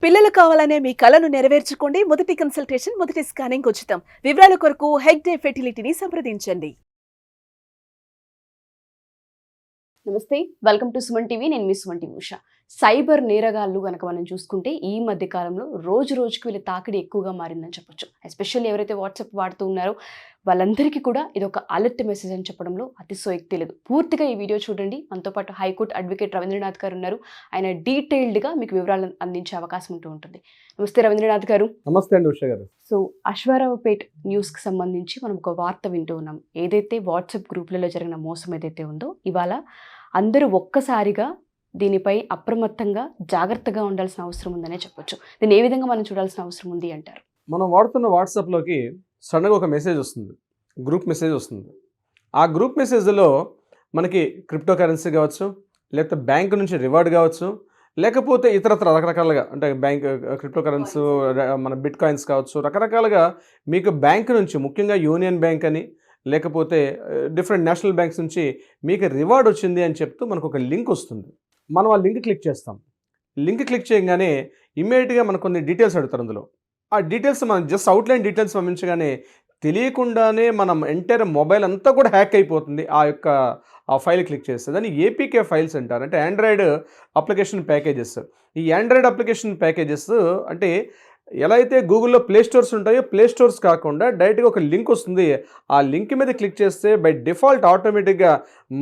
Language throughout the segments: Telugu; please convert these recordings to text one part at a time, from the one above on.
పిల్లలు కావాలనే మీ కలను నెరవేర్చుకోండి. మొదటి కన్సల్టేషన్, మొదటి స్కానింగ్ ఉచితం. వివరాల కొరకు హెగ్డే ఫెర్టిలిటీని సంప్రదించండి. నమస్తే, వెల్కమ్ టు సుమన్ టీవీ. నేను మీ సుమన్ టీవీ ఉషా. సైబర్ నేరగాళ్ళు కనుక మనం చూసుకుంటే ఈ మధ్య కాలంలో రోజు రోజుకి వీళ్ళ తాకిడి ఎక్కువగా మారిందని చెప్పొచ్చు. ఎస్పెషల్లీ ఎవరైతే వాట్సాప్ వాడుతూ ఉన్నారో వాళ్ళందరికీ కూడా ఇది ఒక అలర్ట్ మెసేజ్ అని చెప్పడంలో అతిశయోక్తి లేదు. పూర్తిగా ఈ వీడియో చూడండి. మనతో పాటు హైకోర్టు అడ్వకేట్ రవీంద్రనాథ్ గారు ఉన్నారు. ఆయన డీటెయిల్డ్గా మీకు వివరాలు అందించే అవకాశం ఉంటూ ఉంటుంది. నమస్తే రవీంద్రనాథ్ గారు. నమస్తే అండి ఉషా గారు. సో అశ్వారావుపేట్ న్యూస్కి సంబంధించి మనం ఒక వార్త వింటూ ఉన్నాం. ఏదైతే వాట్సాప్ గ్రూపులలో జరిగిన మోసం ఏదైతే ఉందో ఇవాళ అందరూ ఒక్కసారిగా దీనిపై అప్రమత్తంగా జాగ్రత్తగా ఉండాల్సిన అవసరం ఉందనే చెప్పొచ్చు. దీన్ని ఏ విధంగా మనం చూడాల్సిన అవసరం ఉంది అంటారు? మనం వాడుతున్న వాట్సాప్లోకి సడన్గా ఒక మెసేజ్ వస్తుంది, గ్రూప్ మెసేజ్ వస్తుంది. ఆ గ్రూప్ మెసేజ్లో మనకి క్రిప్టో కరెన్సీ కావచ్చు, లేకపోతే బ్యాంక్ నుంచి రివార్డ్ కావచ్చు, లేకపోతే ఇతరత్ర రకరకాలుగా అంటే బ్యాంక్ క్రిప్టో కరెన్సీ, మన బిట్ కాయిన్స్ కావచ్చు, రకరకాలుగా మీకు బ్యాంక్ నుంచి, ముఖ్యంగా యూనియన్ బ్యాంక్ అని లేకపోతే డిఫరెంట్ నేషనల్ బ్యాంక్స్ నుంచి మీకు రివార్డ్ వచ్చింది అని చెప్తూ మనకు ఒక లింక్ వస్తుంది. మనం ఆ లింక్ క్లిక్ చేస్తాం. లింక్ క్లిక్ చేయగానే ఇమ్మీడియట్గా మనకు కొన్ని డీటెయిల్స్ అడుగుతారు. అందులో ఆ డీటెయిల్స్ మనం జస్ట్ అవుట్లైన్ డీటెయిల్స్ పంపించగానే తెలియకుండానే మనం ఎంటైర్ మొబైల్ అంతా కూడా హ్యాక్ అయిపోతుంది. ఆ ఫైల్ క్లిక్ చేస్తే దాన్ని ఏపీకే ఫైల్స్ అంటారు. అంటే ఆండ్రాయిడ్ అప్లికేషన్ ప్యాకేజెస్. ఈ ఆండ్రాయిడ్ అప్లికేషన్ ప్యాకేజెస్ అంటే ఎలా అయితే గూగుల్లో ప్లే స్టోర్స్ ఉంటాయో ప్లే స్టోర్స్ కాకుండా డైరెక్ట్గా ఒక లింక్ వస్తుంది. ఆ లింక్ మీద క్లిక్ చేస్తే బై డిఫాల్ట్ ఆటోమేటిక్గా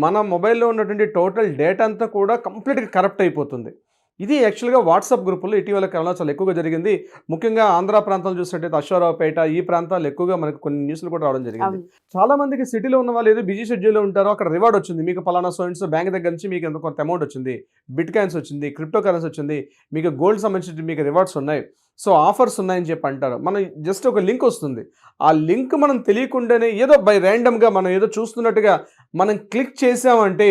మన మొబైల్లో ఉన్నటువంటి టోటల్ డేటా అంతా కూడా కంప్లీట్గా కరప్ట్ అయిపోతుంది. ఇది యాక్చువల్గా వాట్సాప్ గ్రూపుల్లో ఇటీవల కాలంలో చాలా ఎక్కువగా జరిగింది. ముఖ్యంగా ఆంధ్ర ప్రాంతాలు చూసినట్టయితే అశ్వారావుపేట ఈ ప్రాంతాలు ఎక్కువగా మనకు కొన్ని న్యూస్లు కూడా రావడం జరిగింది. చాలా మందికి సిటీలో ఉన్న వాళ్ళు ఏదో బిజీ షెడ్యూల్లో ఉంటారో అక్కడ రివార్డ్ వచ్చింది, మీకు పలానా సోయిన్స్ బ్యాంక్ దగ్గర నుంచి మీకు ఎంత కొంత అమౌంట్ వచ్చింది, బిట్ కాయిన్స్ వచ్చింది, క్రిప్టో కరెన్సీ వచ్చింది, మీకు గోల్డ్ సంబంధించి మీకు రివార్డ్స్ ఉన్నాయి, సో ఆఫర్స్ ఉన్నాయని చెప్పి అంటారు. మనం జస్ట్ ఒక లింక్ వస్తుంది. ఆ లింక్ మనం తెలియకుండానే ఏదో బై ర్యాండమ్గా మనం ఏదో చూస్తున్నట్టుగా మనం క్లిక్ చేసామంటే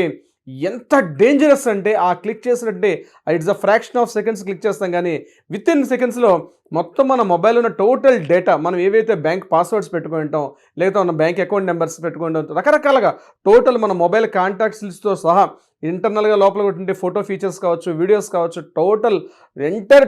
ఎంత డేంజరస్ అంటే ఆ క్లిక్ చేసినట్టే it's a fraction of seconds click చేస్తాం, కానీ విత్ ఇన్ సెకండ్స్లో మొత్తం మన మొబైల్లో ఉన్న టోటల్ డేటా, మనం ఏవైతే బ్యాంక్ పాస్వర్డ్స్ పెట్టుకుని ఉంటాం, లేకపోతే మన బ్యాంక్ అకౌంట్ నెంబర్స్ పెట్టుకుని ఉంటాం, రకరకాలుగా టోటల్ మన మొబైల్ కాంటాక్ట్స్ లిస్ట్తో సహా ఇంటర్నల్గా లోపల ఉంటే ఫోటో ఫీచర్స్ కావచ్చు, వీడియోస్ కావచ్చు,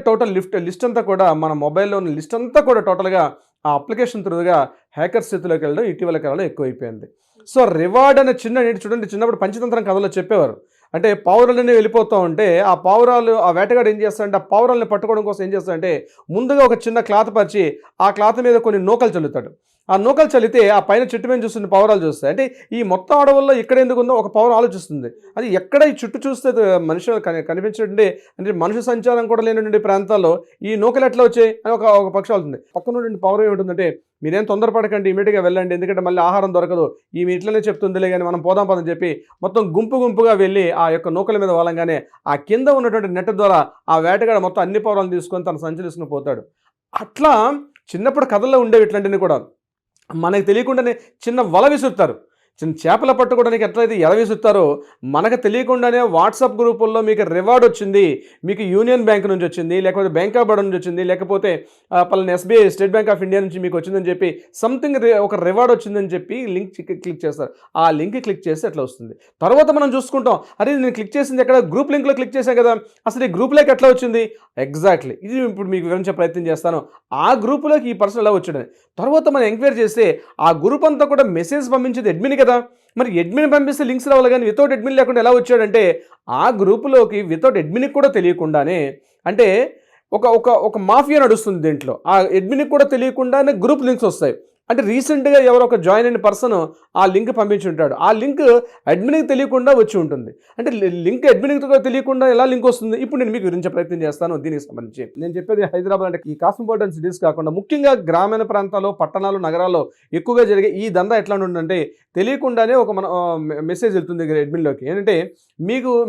టోటల్ లిస్ట్ అంతా కూడా మన మొబైల్లో ఉన్న లిస్ట్ అంతా కూడా టోటల్గా ఆ అప్లికేషన్ త్రూగా హ్యాకర్స్ చేతిలోకి వెళ్ళడం ఇటీవల కాలంలో ఎక్కువైపోయింది. సో రివార్డ్ అనే చూడండి, చిన్నప్పుడు పంచతంత్రం కథలో చెప్పేవారు. అంటే పావురాలనే వెళ్ళిపోతూ ఉంటే ఆ పావురాలు, ఆ వేటగాడు ఏం చేస్తాడంటే ఆ పావురాలని పట్టుకోవడం కోసం ఏం చేస్తాడంటే ముందుగా ఒక చిన్న క్లాత్ పరిచి ఆ క్లాత్ మీద కొన్ని నూకలు చల్లుతాడు. ఆ నూకలు చల్లితే ఆ పైన చెట్టు మీద చూస్తున్న పావురాలు చూస్తాయి. అంటే ఈ మొత్తం అడవుల్లో ఇక్కడ ఎందుకు ఉందో ఒక పావురం ఆలోచిస్తుంది. అది ఎక్కడ ఈ చుట్టూ చూస్తే మనుషులు కనిపించండి, అంటే మనుషు సంచారం కూడా లేనటువంటి ప్రాంతాల్లో ఈ నూకలు ఎట్లా వచ్చాయి అని ఒక పక్షి అవుతుంది. పక్కన నుండి పావురం ఏముంటుందంటే మీరేం తొందరపడకండి, ఇమీడియట్గా వెళ్ళండి, ఎందుకంటే మళ్ళీ ఆహారం దొరకదు, ఈమె ఇట్లనే చెప్తుందిలే కానీ మనం పోదాం పదని చెప్పి మొత్తం గుంపుగా వెళ్ళి ఆ యొక్క నూకల మీద వాలంగానే ఆ కింద ఉన్నటువంటి నెట్ ద్వారా ఆ వేటగాడు మొత్తం అన్ని పావురాలను తీసుకొని తన సంచి తీసుకుని పోతాడు. అట్లా చిన్నప్పుడు కథల్లో ఉండేవి ఇట్లాంటివి కూడా. మనకు తెలియకుండానే చిన్న వల విసురుతారు. చిన్న చేపల పట్టుకోవడానికి ఎట్లయితే ఎల విసురుతారో మనకు తెలియకుండానే వాట్సాప్ గ్రూపుల్లో మీకు రివార్డ్ వచ్చింది, మీకు యూనియన్ బ్యాంక్ నుంచి వచ్చింది, లేకపోతే బ్యాంక్ ఆఫ్ బరోడా నుంచి వచ్చింది, లేకపోతే పలానా SBI state bank of India నుంచి మీకు వచ్చిందని చెప్పి సంథింగ్ ఒక రివార్డ్ వచ్చిందని చెప్పి లింక్ క్లిక్ చేస్తారు. ఆ లింక్ క్లిక్ చేస్తే ఎట్లా వస్తుంది. తర్వాత మనం చూసుకుంటాం, అరే నేను క్లిక్ చేసింది ఎక్కడ, గ్రూప్ లింక్లో క్లిక్ చేశాను కదా, అసలు ఈ గ్రూప్లోకి ఎట్లా వచ్చింది. ఎగ్జాక్ట్లీ ఇది ఇప్పుడు మీకు వివరించే ప్రయత్నం చేస్తాను. ఆ గ్రూపులోకి ఈ పర్సన్ ఎలా వచ్చాడని తర్వాత మనం ఎంక్వైరీ చేస్తే ఆ గ్రూప్ అంతా కూడా మెసేజ్ పంపించేది అడ్మిన్ కదా. మరి అడ్మిన్ పంపిస్తే లింక్స్ రావాలి, కానీ వితౌట్ అడ్మిన్ లేకుండా ఎలా వచ్చాడంటే ఆ గ్రూపులోకి వితౌట్ అడ్మిన్కి కూడా తెలియకుండానే, అంటే ఒక మాఫియా నడుస్తుంది దీంట్లో. ఆ అడ్మిన్కి కూడా తెలియకుండానే గ్రూప్ లింక్స్ వస్తాయి. అంటే రీసెంట్గా ఎవరో ఒక జాయిన్ అయిన పర్సన్ ఆ లింక్ పంపించి ఉంటాడు. ఆ లింక్ అడ్మిన్కి తెలియకుండా వచ్చి ఉంటుంది. అంటే లింక్ అడ్మిన్కి తెలియకుండా ఎలా లింక్ వస్తుంది, ఇప్పుడు నేను మీకు వివరించే ప్రయత్నం చేస్తాను. దీనికి సంబంధించి నేను చెప్పేది హైదరాబాద్ అంటే ఈ కాస్మోపాలిటన్ సిటీస్ కాకుండా ముఖ్యంగా గ్రామీణ ప్రాంతాల్లో, పట్టణాలు, నగరాల్లో ఎక్కువగా జరిగే ఈ దందా ఎట్లా ఉంటుందంటే తెలియకుండానే ఒక మన మెసేజ్ వెళ్తుంది అడ్మిన్లోకి. ఏంటంటే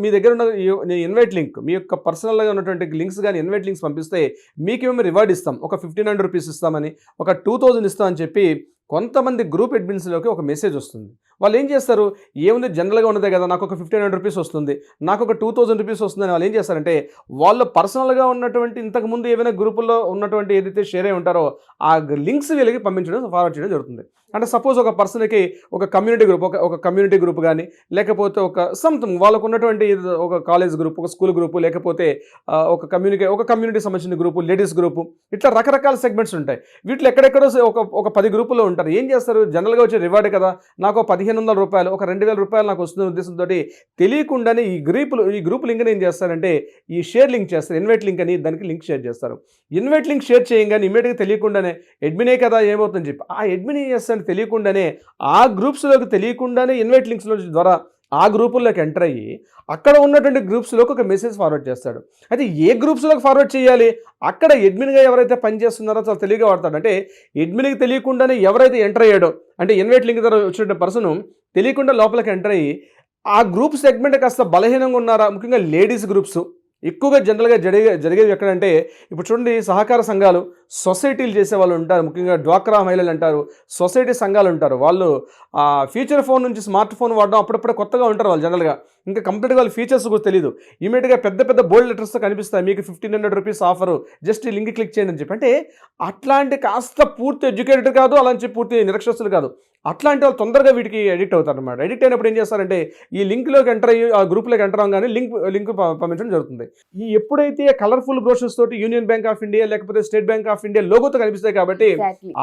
మీ దగ్గర ఉన్న ఇన్వైట్ లింక్, మీ యొక్క పర్సనల్గా ఉన్నటువంటి లింక్స్ కానీ ఇన్వైట్ లింక్స్ పంపిస్తే మీకు మేము రివార్డ్ ఇస్తాం, ఒక 1500 రూపీస్ ఇస్తామని, ఒక 2000 ఇస్తామని చెప్పి కొంతమంది గ్రూప్ అడ్మిన్స్లోకి ఒక మెసేజ్ వస్తుంది. వాళ్ళు ఏం చేస్తారు, ఏముంది జనరల్గా ఉన్నదే కదా, నాకు ఒక 1500 రూపీస్ వస్తుంది, నాకు ఒక 2000 రూపీస్ వస్తుందని వాళ్ళు ఏం చేస్తారంటే వాళ్ళు పర్సనల్గా ఉన్నటువంటి ఇంతకుముందు ఏమైనా గ్రూపుల్లో ఉన్నటువంటి ఏదైతే షేర్ అయి ఉంటారో ఆ లింక్స్ వీళ్ళకి పంపించడం, ఫార్వర్డ్ చేయడం జరుగుతుంది. అంటే సపోజ్ ఒక పర్సన్కి ఒక కమ్యూనిటీ గ్రూప్, ఒక కమ్యూనిటీ గ్రూప్ కానీ, లేకపోతే ఒక సంథింగ్ వాళ్ళకు ఉన్నటువంటి ఒక కాలేజ్ గ్రూప్, ఒక స్కూల్ గ్రూపు, లేకపోతే ఒక కమ్యూనిటీ సంబంధించిన గ్రూపు, లేడీస్ గ్రూపు, ఇట్లా రకరకాల సెగ్మెంట్స్ ఉంటాయి. వీటిలో ఎక్కడెక్కడో ఒక 10 గ్రూపుల్లో ఉంటారు. ఏం చేస్తారు, జనరల్గా వచ్చే రివార్డ్ కదా, నాకు 1500 రూపాయలు, ఒక 2000 రూపాయలు నాకు వస్తున్న ఉద్దేశంతో తెలియకుండానే ఈ గ్రూప్ లింక్ని ఏం చేస్తారంటే ఈ షేర్ లింక్ చేస్తారు, ఇన్వైట్ లింక్ అని దానికి లింక్ షేర్ చేస్తారు. ఇన్వైట్ లింక్ షేర్ చేయగానే ఇమీడియట్గా తెలియకుండానే అడ్మినే కదా ఏమవుతుందని చెప్పి ఆ అడ్మిన్ ఏం చేస్తారని తెలియకుండానే ఆ గ్రూప్స్లోకి తెలియకుండానే ఇన్వైట్ లింక్స్లో ద్వారా ఆ గ్రూపుల్లోకి ఎంటర్ అయ్యి అక్కడ ఉన్నటువంటి గ్రూప్స్లోకి ఒక మెసేజ్ ఫార్వర్డ్ చేస్తాడు. అయితే ఏ గ్రూప్స్లోకి ఫార్వర్డ్ చేయాలి, అక్కడ అడ్మిన్గా ఎవరైతే పనిచేస్తున్నారో చాలా తెలివిగా వాడతాడు. అంటే అడ్మిన్కి తెలియకుండానే ఎవరైతే ఎంటర్ అయ్యాడో, అంటే ఇన్వైట్ లింక్ ద్వారా వచ్చిన పర్సన్ తెలియకుండా లోపలికి ఎంటర్ అయ్యి ఆ గ్రూప్ సెగ్మెంట్ కాస్త బలహీనంగా ఉన్నారా, ముఖ్యంగా లేడీస్ గ్రూప్స్ ఎక్కువగా జనరల్గా జరిగేవి ఎక్కడంటే ఇప్పుడు చూడండి, సహకార సంఘాలు, సొసైటీలు చేసే వాళ్ళు ఉంటారు, ముఖ్యంగా డ్వాక్రా మహిళలు అంటారు, సొసైటీ సంఘాలు ఉంటారు. వాళ్ళు ఫీచర్ ఫోన్ నుంచి స్మార్ట్ ఫోన్ వాడడం అప్పుడప్పుడే కొత్తగా ఉంటారు వాళ్ళు జనరల్గా, ఇంకా కంప్లీట్గా వాళ్ళ ఫీచర్స్ కూడా తెలియదు. ఇమీడియట్గా పెద్ద బోల్డ్ లెటర్స్తో కనిపిస్తాయి, మీకు 1500 రూపీస్ ఆఫరు, జస్ట్ ఈ లింక్ క్లిక్ చేయండి అని చెప్పి. అంటే అట్లాంటి కాస్త పూర్తి ఎడ్యుకేటెడ్ కాదు, అలాంటి పూర్తి నిరక్షస్తులు కాదు, అట్లాంటి వాళ్ళు తొందరగా వీటికి ఎడిక్ట్ అవుతారు అనమాట. ఎడిక్ట్ అయినప్పుడు ఏం చేస్తారంటే ఈ లింక్లోకి ఎంటర్ అయ్యి ఆ గ్రూప్లోకి ఎంటర్ అవ్వగానే లింక్ పంపించడం జరుగుతుంది. ఈ ఎప్పుడైతే కలర్ఫుల్ బ్రోషర్స్ తోటి యూనియన్ బ్యాంక్ ఆఫ్ ఇండియా లేకపోతే స్టేట్ బ్యాంక్ ఆఫ్ ఇండియా లోగోతో కనిపిస్తాయి కాబట్టి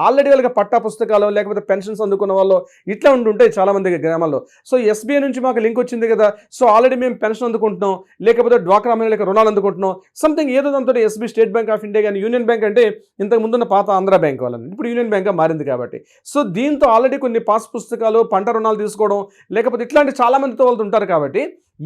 ఆల్రెడీ వాళ్ళకి పట్టా పుస్తకాలు లేకపోతే పెన్షన్స్ అందుకున్న వాళ్ళు ఇట్లా ఉంటుంటాయి చాలా మంది గ్రామాల్లో. సో ఎస్బీఐ నుంచి మాకు లింక్ వచ్చింది కదా, సో ఆల్రెడీ మేము పెన్షన్ అందుకుంటున్నాం, లేకపోతే డ్వాక్రా మహిళలకు రుణాలు అందుకుంటున్నాం, సంథింగ్ ఏదో దాంతో SB, state bank of India కానీ యూనియన్ బ్యాంక్ అంటే ఇంతకు ముందున్న పాత ఆంధ్ర బ్యాంక్ వాళ్ళని ఇప్పుడు యూనియన్ బ్యాంక్గా మారింది కాబట్టి, సో దీంతో ఆల్రెడీ కొన్ని పాస్ పుస్తకాలు, పంట రుణాలు తీసుకోవడం లేకపోతే ఇట్లాంటి చాలా మందితో వాళ్ళు ఉంటారు కాబట్టి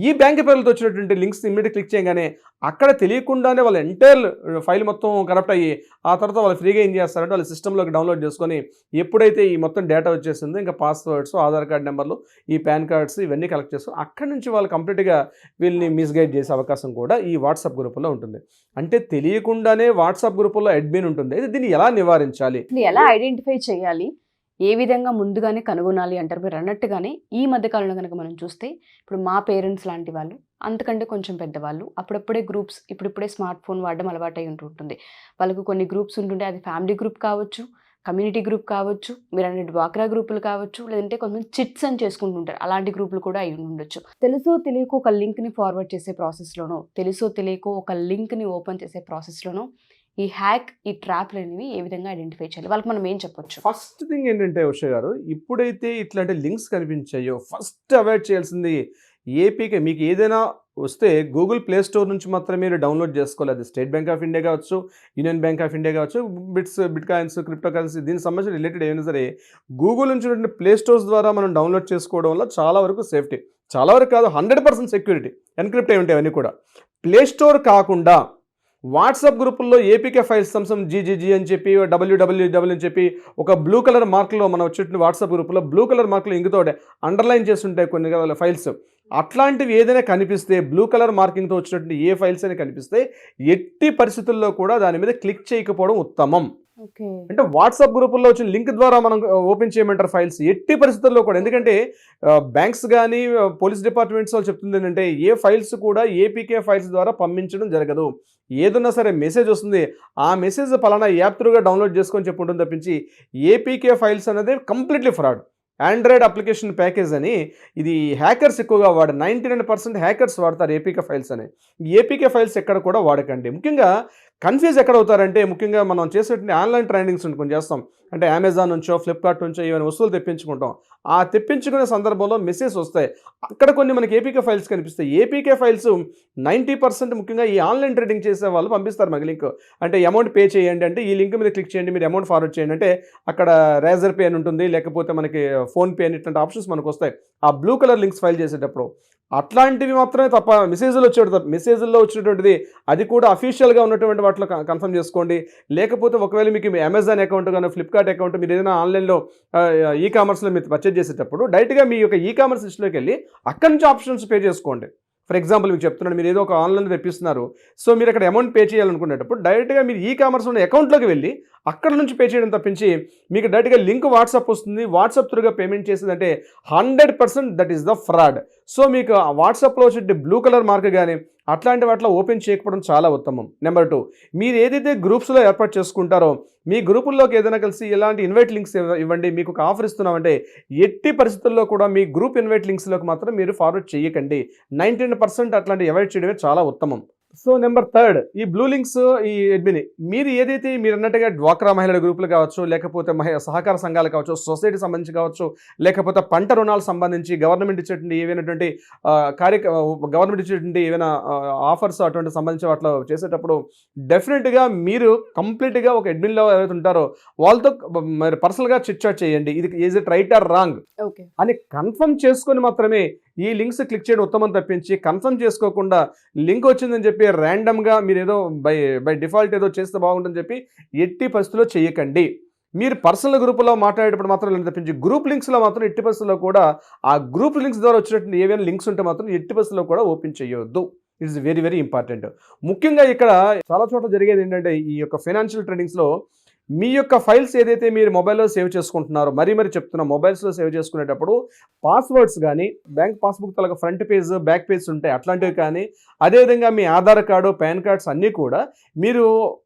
ఈ బ్యాంక్ పేర్లతో వచ్చినటువంటి లింక్స్ ఇమ్మీడియట్ క్లిక్ చేయగానే అక్కడ తెలియకుండానే వాళ్ళ ఎంటైర్ ఫైల్ మొత్తం కరప్ట్ అయ్యి ఆ తర్వాత వాళ్ళు ఫ్రీగా ఏం చేస్తారంటే వాళ్ళ సిస్టంలోకి డౌన్లోడ్ చేసుకొని ఎప్పుడైతే ఈ మొత్తం డేటా వచ్చేసిందో ఇంకా పాస్వర్డ్స్, ఆధార్ కార్డ్ నెంబర్లు, ఈ పాన్ కార్డ్స్ ఇవన్నీ కలెక్ట్ చేస్తూ అక్కడి నుంచి వాళ్ళు కంప్లీట్గా వీళ్ళని మిస్గైడ్ చేసే అవకాశం కూడా ఈ వాట్సాప్ గ్రూపుల్లో ఉంటుంది. అంటే తెలియకుండానే వాట్సాప్ గ్రూపుల్లో అడ్మిన్ ఉంటుంది. అయితే దీన్ని ఎలా నివారించాలి, ఎలా ఐడెంటిఫై చేయాలి, ఏ విధంగా ముందుగానే కనుగొనాలి అంటారు? మీరు అన్నట్టుగానే ఈ మధ్యకాలంలో కనుక మనం చూస్తే ఇప్పుడు మా పేరెంట్స్ లాంటి వాళ్ళు, అంతకంటే కొంచెం పెద్దవాళ్ళు అప్పుడప్పుడే గ్రూప్స్, ఇప్పుడిప్పుడే స్మార్ట్ ఫోన్ వాడడం అలవాటై ఉంటుంటుంది. వాళ్ళకు కొన్ని గ్రూప్స్ ఉంటుంటే అది ఫ్యామిలీ గ్రూప్ కావచ్చు, కమ్యూనిటీ గ్రూప్ కావచ్చు, మీరు అనే డ్వాక్రా గ్రూపులు కావచ్చు, లేదంటే కొంతమంది చిట్స్ అని చేసుకుంటుంటారు, అలాంటి గ్రూపులు కూడా అయి ఉండొచ్చు. తెలుసో తెలియకో ఒక లింక్ని ఫార్వర్డ్ చేసే ప్రాసెస్లోనో, తెలుసో తెలియకో ఒక లింక్ని ఓపెన్ చేసే ప్రాసెస్లోనో ఈ హ్యాక్, ఈ ట్రాప్లు అనేవి ఏ విధంగా ఐడెంటిఫై చేయాలి, వాళ్ళకి మనం ఏం చెప్పొచ్చు? ఫస్ట్ థింగ్ ఏంటంటే ఉష గారు, ఇప్పుడైతే ఇట్లాంటి లింక్స్ కనిపించాయో ఫస్ట్ అవాయిడ్ చేయాల్సింది ఏపీకే. మీకు ఏదైనా వస్తే గూగుల్ ప్లే స్టోర్ నుంచి మాత్రమే మీరు డౌన్లోడ్ చేసుకోవాలి. అది స్టేట్ బ్యాంక్ ఆఫ్ ఇండియా కావచ్చు, యూనియన్ బ్యాంక్ ఆఫ్ ఇండియా కావచ్చు, బిట్ కాయిన్స్, క్రిప్టో కరెన్సీ దీనికి సంబంధించిన రిలేటెడ్ ఏమైనా సరే గూగుల్ నుంచి ప్లే స్టోర్స్ ద్వారా మనం డౌన్లోడ్ చేసుకోవడం వల్ల చాలా వరకు సేఫ్టీ, చాలా వరకు కాదు 100% సెక్యూరిటీ, ఎన్క్రిప్ట్ అయి ఉంటాయి అవన్నీ కూడా. ప్లే స్టోర్ కాకుండా వాట్సాప్ గ్రూపుల్లో ఏపీకే ఫైల్స్ సంసం జీజీజీ అని చెప్పి డబ్ల్యూడబ్ల్యూడబ్ల్యూ అని చెప్పి ఒక బ్లూ కలర్ మార్క్లో మనం వచ్చేటువంటి వాట్సాప్ గ్రూపులో బ్లూ కలర్ మార్కులు ఇంకుతో అండర్లైన్ చేస్తుంటాయి కొన్ని ఫైల్స్. అట్లాంటివి ఏదైనా కనిపిస్తే బ్లూ కలర్ మార్కింగ్తో వచ్చినటువంటి ఏ ఫైల్స్ అయినా కనిపిస్తే ఎట్టి పరిస్థితుల్లో కూడా దాని మీద క్లిక్ చేయకపోవడం ఉత్తమం. అంటే వాట్సాప్ గ్రూపుల్లో వచ్చిన లింక్ ద్వారా మనం ఓపెన్ చేయమంటారు ఫైల్స్ ఎట్టి పరిస్థితుల్లో కూడా. ఎందుకంటే బ్యాంక్స్ కానీ పోలీస్ డిపార్ట్మెంట్స్ వాళ్ళు చెప్తుంది ఏంటంటే ఏ ఫైల్స్ కూడా ఏపీకే ఫైల్స్ ద్వారా పంపించడం జరగదు. ఏదన్నా సరే మెసేజ్ వస్తుంది, ఆ మెసేజ్ పలానా యాప్ త్రూగా డౌన్లోడ్ చేసుకొని చెప్పి ఉంటుంది తప్పించి ఏపీకే ఫైల్స్ అనేది completely fraud. Android application package అని ఇది హ్యాకర్స్ ఎక్కువగా 99% హ్యాకర్స్ వాడతారు ఏపీకే ఫైల్స్ అని. ఏపీకే ఫైల్స్ ఎక్కడ కూడా వాడకండి. ముఖ్యంగా కన్ఫ్యూజ్ ఎక్కడ అవుతారంటే ముఖ్యంగా మనం చేసేటువంటి ఆన్లైన్ ట్రైనింగ్స్ కొన్ని చేస్తాం, అంటే అమెజాన్ నుంచో ఫ్లిప్కార్ట్ నుంచో ఏమైనా వస్తువులు తెప్పించుకుంటాం. ఆ తెప్పించుకునే సందర్భంలో మెసేజ్ వస్తాయి, అక్కడ కొన్ని మనకి ఏపీకే ఫైల్స్ కనిపిస్తాయి. ఏపీకే ఫైల్స్ 90% ముఖ్యంగా ఈ ఆన్లైన్ ట్రేడింగ్ చేసే వాళ్ళు పంపిస్తారు మాకు లింక్, అంటే అమౌంట్ పే చేయండి అంటే ఈ లింక్ మీద క్లిక్ చేయండి, మీరు అమౌంట్ ఫార్వర్డ్ చేయండి అంటే అక్కడ రేజర్ పే అని ఉంటుంది, లేకపోతే మనకి ఫోన్పే అని ఇట్లాంటి ఆప్షన్స్ మనకు వస్తాయి ఆ బ్లూ కలర్ లింక్స్ ఫైల్ చేసేటప్పుడు. అట్లాంటివి మాత్రమే తప్ప మెసేజ్లో వచ్చినటువంటిది అది కూడా అఫీషియల్గా ఉన్నటువంటి వాటిలో కన్ఫర్మ్ చేసుకోండి. లేకపోతే ఒకవేళ మీకు అమెజాన్ అకౌంట్ కానీ ఫ్లిప్కార్ట్ అకౌంట్ మీరు ఏదైనా ఆన్లైన్లో ఈ కామర్స్లో మీరు పర్చేజ్ చేసేటప్పుడు డైరెక్ట్గా మీ యొక్క ఈ కామర్స్ లిస్ట్లోకి వెళ్ళి అక్కడి నుంచి ఆప్షన్స్ పే చేసుకోండి. ఫర్ ఎగ్జాంపుల్ మీకు చెప్తున్నాను, మీరు ఏదో ఒక ఆన్లైన్ తెప్పిస్తున్నారు. సో మీరు అక్కడ అమౌంట్ పే చేయాలనుకునేటప్పుడు డైరెక్ట్గా మీరు ఈ కామర్స్ ఉన్న అకౌంట్లోకి వెళ్ళి అక్కడ నుంచి పే చేయడం తప్పించి మీకు డైరెక్ట్గా లింక్ వాట్సాప్ వస్తుంది, వాట్సాప్ త్రూగా పేమెంట్ చేసేదంటే 100% that is the fraud. So మీకు వాట్సాప్లో వచ్చే బ్లూ కలర్ మార్క్ కానీ అట్లాంటి వాటిలో ఓపెన్ చేయకపోవడం చాలా ఉత్తమం. నెంబర్ 2, మీరు ఏదైతే గ్రూప్స్లో ఏర్పాటు చేసుకుంటారో మీ గ్రూపుల్లోకి ఏదైనా కలిసి ఇలాంటి ఇన్వైట్ లింక్స్ ఇవ్వండి, మీకు ఒక ఆఫర్ ఇస్తున్నామంటే ఎట్టి పరిస్థితుల్లో కూడా మీ గ్రూప్ ఇన్వైట్ లింక్స్లోకి మాత్రం మీరు ఫార్వర్డ్ చేయకండి. 99% అట్లాంటి అవాయిడ్ చేయడమే చాలా ఉత్తమం. సో నెంబర్ 3, ఈ బ్లూ లింక్స్, ఈ అడ్మిని మీరు ఏదైతే మీరు అన్నట్టుగా డ్వాక్రా మహిళల గ్రూపులు కావచ్చు, లేకపోతే సహకార సంఘాలు కావచ్చు, సొసైటీ సంబంధించి కావచ్చు, లేకపోతే పంట రుణాలకు సంబంధించి గవర్నమెంట్ ఇచ్చేటువంటి ఏవైనటువంటి గవర్నమెంట్ ఇచ్చేటువంటి ఏవైనా ఆఫర్స్ అటువంటి సంబంధించి వాటిలో చేసేటప్పుడు డెఫినెట్గా మీరు కంప్లీట్గా ఒక అడ్మిన్లో ఎవరైతే ఉంటారో వాళ్ళతో మరి పర్సనల్గా చిట్ చాట్ చేయండి. ఇది is it right are wrong అని కన్ఫర్మ్ చేసుకొని మాత్రమే ఈ లింక్స్ క్లిక్ చేయడం ఉత్తమం తప్పించి కన్ఫర్మ్ చేసుకోకుండా లింక్ వచ్చిందని చెప్పి ర్యాండమ్గా మీరు ఏదో బై డిఫాల్ట్ ఏదో చేస్తే బాగుంటుందని చెప్పి ఎట్టి పరిస్థితుల్లో చేయకండి. మీరు పర్సనల్ గ్రూపులో మాట్లాడేటప్పుడు మాత్రం తప్పించి గ్రూప్ లింక్స్లో మాత్రం ఎట్టి పరిస్థితుల్లో కూడా ఆ గ్రూప్ లింక్స్ ద్వారా వచ్చినట్టు ఏవైనా లింక్స్ ఉంటే మాత్రం ఎట్టి పరిస్థితుల్లో కూడా ఓపెన్ చేయొద్దు. It's very very important. ముఖ్యంగా ఇక్కడ చాలా చోట్ల జరిగేది ఏంటంటే ఈ యొక్క ఫైనాన్షియల్ ట్రేడింగ్స్లో మీ యొక్క ఫైల్స్ ఏదైతే మీరు మొబైల్లో సేవ్ చేసుకుంటున్నారో మరీ చెప్తున్నా, మొబైల్స్లో సేవ్ చేసుకునేటప్పుడు పాస్వర్డ్స్ కానీ బ్యాంక్ పాస్బుక్ తలక ఫ్రంట్ పేజ్ బ్యాక్ పేజ్ ఉంటాయి అట్లాంటివి కానీ, అదేవిధంగా మీ ఆధార్ కార్డు పాన్ కార్డ్స్ అన్నీ కూడా మీరు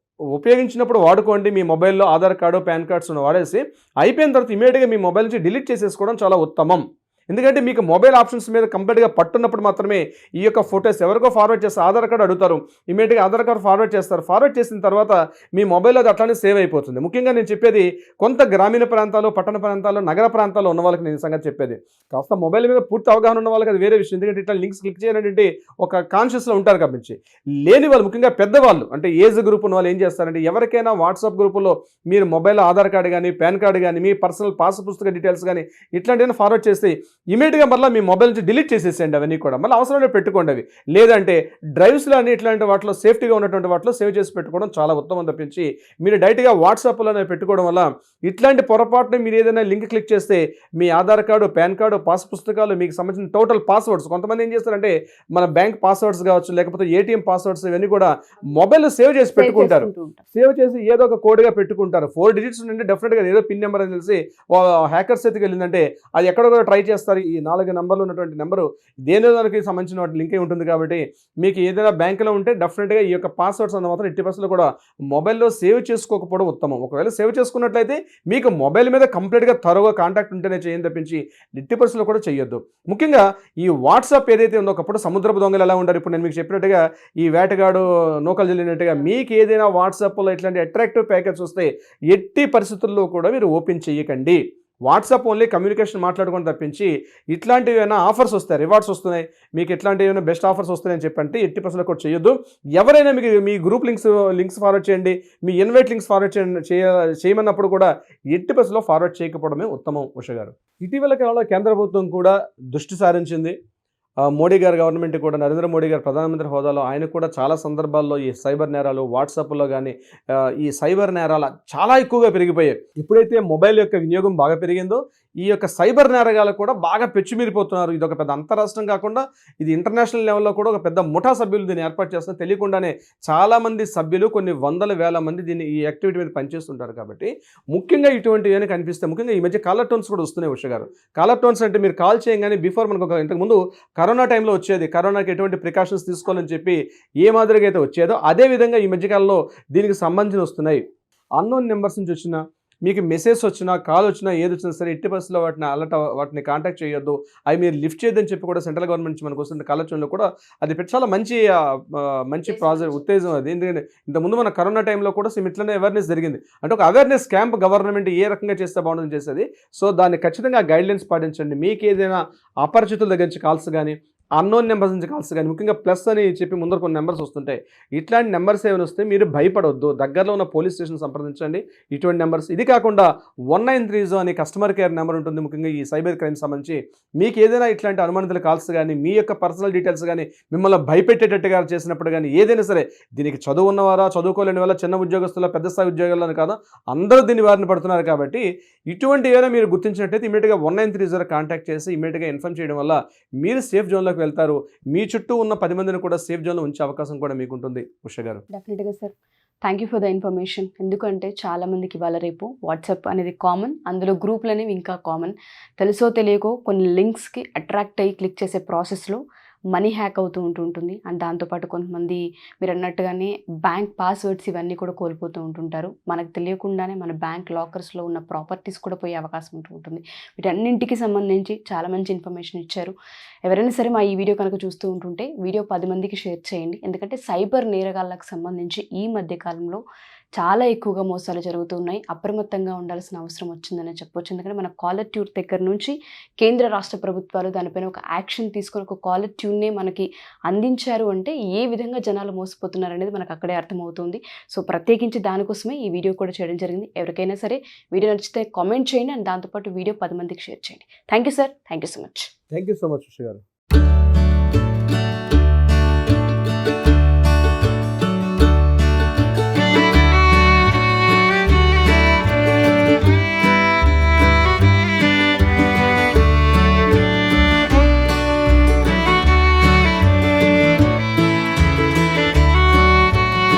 ఉపయోగించినప్పుడు వాడుకోండి. మీ మొబైల్లో ఆధార్ కార్డు పాన్ కార్డ్స్ వాడేసి అయిపోయిన తర్వాత ఇమీడియట్గా మీ మొబైల్ నుంచి డిలీట్ చేసేసుకోవడం చాలా ఉత్తమం. ఎందుకంటే మీకు మొబైల్ ఆప్షన్స్ మీద కంప్లీట్గా పట్టున్నప్పుడు మాత్రమే ఈ యొక్క ఫొటోస్ ఎవరికో ఫార్వర్డ్ చేస్తే ఆధార్ కార్డు అడుగుతారు, ఇమీడియట్గా ఆధార్ కార్డు ఫార్వర్డ్ చేస్తారు. ఫార్వర్డ్ చేసిన తర్వాత మీ మొబైల్లో అది అట్లానే సేవ్ అయిపోతుంది. ముఖ్యంగా నేను చెప్పేది కొంత గ్రామీణ ప్రాంతాలు, పట్టణ ప్రాంతాలు, నగర ప్రాంతాల్లో ఉన్న వాళ్ళకి నేను సంగతి చెప్పేది. కాస్త మొబైల్ మీద పూర్తి అవగాహన ఉన్న వాళ్ళకి అది వేరే విషయం. ఎందుకంటే ఇట్లా లింక్స్ క్లిక్ చేయాలంటే ఒక కాన్షియస్లో ఉంటారు కాబట్టి. లేని వాళ్ళు, ముఖ్యంగా పెద్దవాళ్ళు అంటే ఏజ్ గ్రూప్ ఉన్న వాళ్ళు ఏం చేస్తారంటే ఎవరికైనా వాట్సాప్ గ్రూపులో మీరు మొబైల్లో ఆధార్ కార్డు కానీ పాన్ కార్డు కానీ మీ పర్సనల్ పాస్ పుస్తక డీటెయిల్స్ కానీ ఇట్లాంటివన్నీ ఫార్వర్డ్ చేస్తే ఇమీడియట్గా మళ్ళీ మీ మొబైల్ నుంచి డిలీట్ చేసేసేయండి అవన్నీ కూడా. మళ్ళీ అవసరమే పెట్టుకోండి అవి. లేదంటే డ్రైవ్స్లో అని ఇట్లాంటి వాటిలో సేఫ్టీగా ఉన్నటువంటి వాటిలో సేవ్ చేసి పెట్టుకోవడం చాలా ఉత్తమం తప్పించి మీరు డైరెక్ట్గా వాట్సాప్లోనే పెట్టుకోవడం వల్ల ఇట్లాంటి పొరపాటుని మీరు ఏదైనా లింక్ క్లిక్ చేస్తే మీ Aadhaar card PAN card pass పుస్తకాలు మీకు సంబంధించిన టోటల్ పాస్వర్డ్స్, కొంతమంది ఏం చేస్తారంటే మన బ్యాంక్ పాస్వర్డ్స్ కావచ్చు లేకపోతే ఏటీఎం పాస్వర్డ్స్ ఇవన్నీ కూడా మొబైల్లో సేవ్ చేసి పెట్టుకుంటారు. సేవ్ చేసి ఏదో ఒక కోడ్గా పెట్టుకుంటారు. 4 digits నుండి డెఫినెట్గా ఏదో పిన్ నెంబర్ అని తెలిసి హ్యాకర్స్ ఎత్తుకు వెళ్ళిందంటే అది ఎక్కడో ట్రై చేస్తారు. ఈ 4 నెంబర్లు ఉన్నటువంటి నెంబరు దేని దానికి సంబంధించిన వాటి లింక్ అయి ఉంటుంది కాబట్టి మీకు ఏదైనా బ్యాంకులో ఉంటే డెఫినెట్గా ఈ యొక్క పాస్వర్డ్స్ అన్న మాత్రం 80% కూడా మొబైల్లో సేవ్ చేసుకోకపోవడం ఉత్తమం. ఒకవేళ సేవ్ చేసుకున్నట్లయితే మీకు మొబైల్ మీద కంప్లీట్గా త్వరగా కాంటాక్ట్ ఉంటేనే చేయండి తప్పించి 80% కూడా చేయొద్దు. ముఖ్యంగా ఈ వాట్సాప్ ఏదైతే ఉందో ఒకప్పుడు సముద్రపు దొంగలు ఎలా ఉంటారు, ఇప్పుడు నేను మీకు చెప్పినట్టుగా ఈ వేటగాడు నూకలు చెల్లినట్టుగా మీకు ఏదైనా వాట్సాప్లో ఇట్లాంటి అట్రాక్టివ్ ప్యాకెట్స్ వస్తే ఎట్టి పరిస్థితుల్లో కూడా మీరు ఓపెన్ చేయకండి. వాట్సాప్ ఓన్లీ కమ్యూనికేషన్ మాట్లాడుకొని తప్పించి ఇట్లాంటివి ఏమైనా ఆఫర్స్ వస్తాయి, రివార్డ్స్ వస్తున్నాయి, మీకు ఇట్లాంటివి ఏమైనా బెస్ట్ ఆఫర్స్ వస్తున్నాయని చెప్పంటే 80% కూడా చేయొద్దు. ఎవరైనా మీకు మీ గ్రూప్ లింక్స్ ఫార్వర్డ్ చేయండి, మీ ఇన్వైట్ లింక్స్ ఫార్వర్డ్ చేయమన్నప్పుడు కూడా 80% ఫార్వర్డ్ చేయకపోవడమే ఉత్తమం. ఉష గారు, ఇటీవల కాలంలో కేంద్ర ప్రభుత్వం కూడా దృష్టి సారించింది. మోడీ గారు గవర్నమెంట్ కూడా, నరేంద్ర మోడీ గారు ప్రధానమంత్రి హోదాలో ఆయన కూడా చాలా సందర్భాల్లో ఈ సైబర్ నేరాలు వాట్సాప్లో కానీ ఈ సైబర్ నేరాలు చాలా ఎక్కువగా పెరిగిపోయాయి. ఎప్పుడైతే మొబైల్ యొక్క వినియోగం బాగా పెరిగిందో ఈ యొక్క సైబర్ నేరగాలు కూడా బాగా పెచ్చుమీరిపోతున్నారు. ఇది ఒక పెద్ద అంతరాష్ట్రం కాకుండా ఇది ఇంటర్నేషనల్ లెవెల్లో కూడా ఒక పెద్ద ముఠా సభ్యులు దీన్ని ఏర్పాటు చేస్తున్నారు. తెలియకుండానే చాలామంది సభ్యులు కొన్ని వందల వేల మంది దీన్ని ఈ యాక్టివిటీ మీద పనిచేస్తుంటారు. కాబట్టి ముఖ్యంగా ఇటువంటివి ఏమైనా కనిపిస్తే, ముఖ్యంగా ఈ మధ్య కాలర్ టోన్స్ కూడా వస్తున్నాయి. ఉష గారు, కాలర్ టోన్స్ అంటే మీరు కాల్ చేయగానే బిఫోర్ మనకు ఇంతకుముందు కరోనా టైంలో వచ్చేది, కరోనాకి ఎటువంటి ప్రికాషన్స్ తీసుకోవాలని చెప్పి ఏ మాదిరిగా అయితే వచ్చేదో అదేవిధంగా ఈ మధ్యకాలంలో దీనికి సంబంధించి వస్తున్నాయి. అన్నోన్ నెంబర్స్ నుంచి వచ్చిన మీకు మెసేజ్ వచ్చినా కాల్ వచ్చినా ఏది వచ్చినా సరే 80% వాటిని కాంటాక్ట్ చేయొద్దు, అవి మీరు లిఫ్ట్ చేయొద్దని చెప్పి కూడా సెంట్రల్ గవర్నమెంట్ నుంచి మనకు వస్తున్న కలెక్షన్లో కూడా అది చాలా మంచి ప్రాజెక్ట్ ఉత్తేజం అది. ఎందుకంటే ఇంతకుముందు మన కరోనా టైంలో కూడా ఇట్లనే అవేర్నెస్ జరిగింది. అంటే ఒక అవేర్నెస్ క్యాంప్ గవర్నమెంట్ ఏ రకంగా చేస్తే బాగుంటుందని చేసేది. సో దాన్ని ఖచ్చితంగా గైడ్లైన్స్ పాటించండి. మీకు ఏదైనా అపరిచితుల దగ్గర నుంచి కాల్స్ కానీ అన్నోన్ నెంబర్స్ నుంచి కాల్స్ కానీ, ముఖ్యంగా ప్లస్ అని చెప్పి ముందర కొన్ని నెంబర్స్ వస్తుంటాయి. ఇట్లాంటి నెంబర్స్ ఏమైనా వస్తే మీరు భయపడవద్దు, దగ్గరలో ఉన్న పోలీస్ స్టేషన్ సంప్రదించండి. ఇటువంటి నెంబర్స్ ఇది కాకుండా 1930 అనే కస్టమర్ కేర్ నెంబర్ ఉంటుంది. ముఖ్యంగా ఈ సైబర్ క్రైమ్ సంబంధించి మీకు ఏదైనా ఇట్లాంటి అనుమానితుల కాల్స్ కానీ మీ యొక్క పర్సనల్ డీటెయిల్స్ కానీ మిమ్మల్ని భయపెట్టేటట్టుగా చేసినప్పుడు కానీ ఏదైనా సరే దీనికి చదువు ఉన్నవారా చదువుకోలేని వాళ్ళ చిన్న ఉద్యోగస్తుల పెద్ద స్థాయి ఉద్యోగాలను కాదా అందరూ దీన్ని బారిన పడుతున్నారు. కాబట్టి ఇటువంటి ఏమైనా మీరు గుర్తించినట్టయితే ఇమీడియట్గా 1930 కాంటాక్ట్ చేసి ఇమీడియట్గా ఇన్ఫార్మ్ చేయడం వల్ల మీరు సేఫ్ జోన్లో జోన్లోకి వెళ్తారు. మీ చుట్టూ ఉన్న 10 మందిని కూడా సేఫ్ జోన్లో ఉంచే అవకాశం కూడా మీకు ఉంటుంది ఉష గారు. డెఫినెట్గా sir. Thank you for the information. ఎందుకంటే చాలామందికి ఇవాళ రేపు వాట్సాప్ అనేది కామన్, అందులో గ్రూపులు అనేవి ఇంకా కామన్. తెలుసో తెలియకో కొన్ని లింక్స్కి అట్రాక్ట్ అయ్యి క్లిక్ చేసే ప్రాసెస్లో మనీ హ్యాక్ అవుతూ ఉంటుంటుంది. అండ్ దాంతోపాటు కొంతమంది మీరు అన్నట్టుగానే బ్యాంక్ పాస్వర్డ్స్ ఇవన్నీ కూడా కోల్పోతూ ఉంటుంటారు. మనకు తెలియకుండానే మన బ్యాంక్ లాకర్స్లో ఉన్న ప్రాపర్టీస్ కూడా పోయే అవకాశం ఉంటుంది. వీటన్నింటికి సంబంధించి చాలా మంచి ఇన్ఫర్మేషన్ ఇచ్చారు. ఎవరైనా సరే మా ఈ వీడియో కనుక చూస్తూ ఉంటుంటే వీడియో 10 మందికి షేర్ చేయండి. ఎందుకంటే సైబర్ నేరగాళ్ళకు సంబంధించి ఈ మధ్య కాలంలో చాలా ఎక్కువగా మోసాలు జరుగుతున్నాయి. అప్రమత్తంగా ఉండాల్సిన అవసరం వచ్చిందని చెప్పొచ్చు. ఎందుకంటే మన కాలర్ ట్యూన్ దగ్గర నుంచి కేంద్ర రాష్ట్ర ప్రభుత్వాలు దానిపైన ఒక యాక్షన్ తీసుకొని ఒక కాలర్ ట్యూన్నే మనకి అందించారు అంటే ఏ విధంగా జనాలు మోసపోతున్నారు అనేది మనకు అక్కడే అర్థమవుతుంది. సో ప్రత్యేకించి దానికోసమే ఈ వీడియో కూడా చేయడం జరిగింది. ఎవరికైనా సరే వీడియో నచ్చితే కామెంట్ చేయండి అండ్ దాంతోపాటు వీడియో 10 మందికి షేర్ చేయండి. Thank you sir. Thank you so much. Thank you so much Usha గారు.